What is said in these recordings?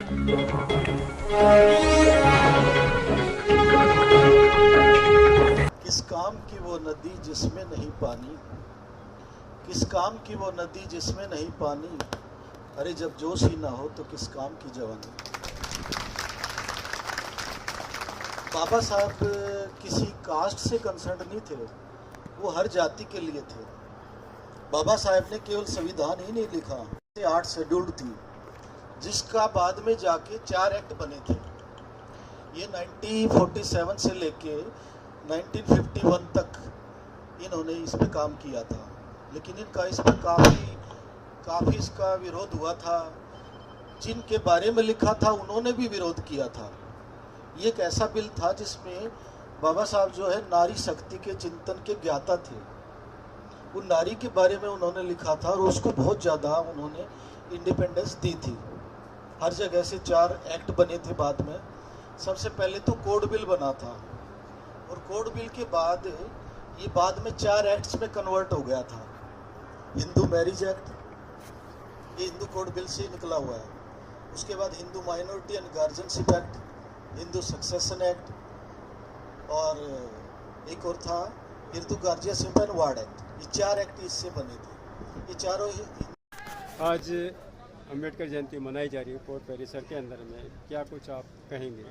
किस काम की वो नदी जिसमें नहीं पानी, किस काम की वो नदी जिसमें नहीं पानी, अरे जब जोश ही ना हो तो किस काम की जवानी। बाबा साहब किसी कास्ट से कंसर्न नहीं थे, वो हर जाति के लिए थे। बाबा साहब ने केवल संविधान ही नहीं लिखा, 8 शेड्यूल्ड थी, जिसका बाद में जाके 4 एक्ट बने थे। ये 1947 से लेके 1951 तक इन्होंने इस पे काम किया था, लेकिन इनका इस पर काफ़ी इसका विरोध हुआ था। जिनके बारे में लिखा था उन्होंने भी विरोध किया था। ये एक ऐसा बिल था जिसमें बाबा साहब जो है नारी शक्ति के चिंतन के ज्ञाता थे। वो नारी के बारे में उन्होंने लिखा था और उसको बहुत ज़्यादा उन्होंने इंडिपेंडेंस दी थी। हर जगह से 4 एक्ट बने थे बाद में। सबसे पहले तो कोड बिल बना था, और कोड बिल के बाद ये बाद में 4 एक्ट्स में कन्वर्ट हो गया था। हिंदू मैरिज एक्ट, ये हिंदू कोड बिल से निकला हुआ है। उसके बाद Hindu minority and guardianship act, Hindu succession act, और एक और था Hindu guardianship and ward act. ये 4 एक्ट इससे बने थे। ये चारों आज अम्बेडकर जयंती मनाई जा रही है कोर्ट परिसर के अंदर में, क्या कुछ आप कहेंगे?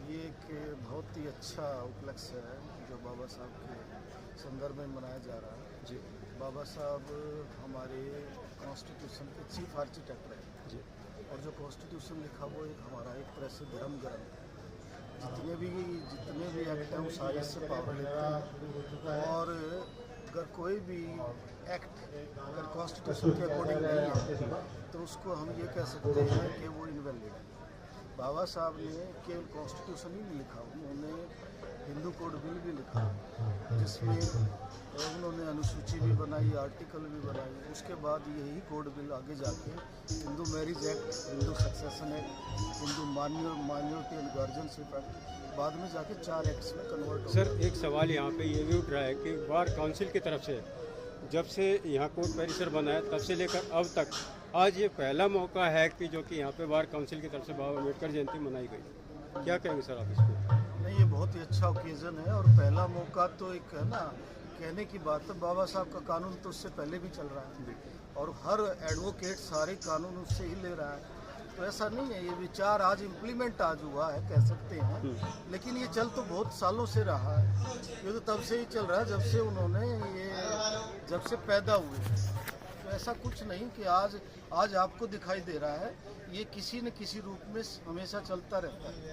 ये एक बहुत ही अच्छा उपलक्ष्य है जो बाबा साहब के संदर्भ में मनाया जा रहा है। जी, बाबा साहब हमारे कॉन्स्टिट्यूशन के चीफ आर्किटेक्ट रहे जी, और जो कॉन्स्टिट्यूशन लिखा वो एक हमारा एक तरह से धर्म ग्रंथ है। जितने भी एक्ट हैं वो सारे से पावर लेते हैं, और अगर कोई भी एक्ट अगर कॉन्स्टिट्यूशन के अकॉर्डिंग नहीं है तो उसको हम ये कह सकते हैं कि वो इनवैलिड है। बाबा साहब ने केवल कॉन्स्टिट्यूशन ही नहीं लिखा, उन्होंने हिंदू कोड बिल भी लिखा, जिसमें उन्होंने अनुसूची भी बनाई, आर्टिकल भी बनाई। उसके बाद यही कोड बिल आगे जाके Hindu marriage act, Hindu succession act, Hindu minority and guardianship act, बाद में जाके 4 एक्ट्स में कन्वर्ट हो। सर एक सवाल यहाँ पे ये भी उठ रहा है कि बार काउंसिल की तरफ से जब से यहाँ कोर्ट परिसर बना है तब से लेकर अब तक आज ये पहला मौका है कि जो कि यहाँ पे बार काउंसिल की तरफ से बाबा अम्बेडकर जयंती मनाई गई। क्या कहेंगे सर आप इस पर? नहीं, ये बहुत ही अच्छा ओकेज़न है, और पहला मौका तो एक है ना, कहने की बात है। बाबा साहब का कानून तो उससे पहले भी चल रहा है, और हर एडवोकेट सारे कानून उससे ही ले रहा है। तो ऐसा नहीं है, ये विचार आज इम्प्लीमेंट आज हुआ है कह सकते हैं, लेकिन ये चल तो बहुत सालों से रहा है। ये तो तब से ही चल रहा है जब से पैदा हुए। तो ऐसा कुछ नहीं कि आज आपको दिखाई दे रहा है, ये किसी न किसी रूप में हमेशा चलता रहता है।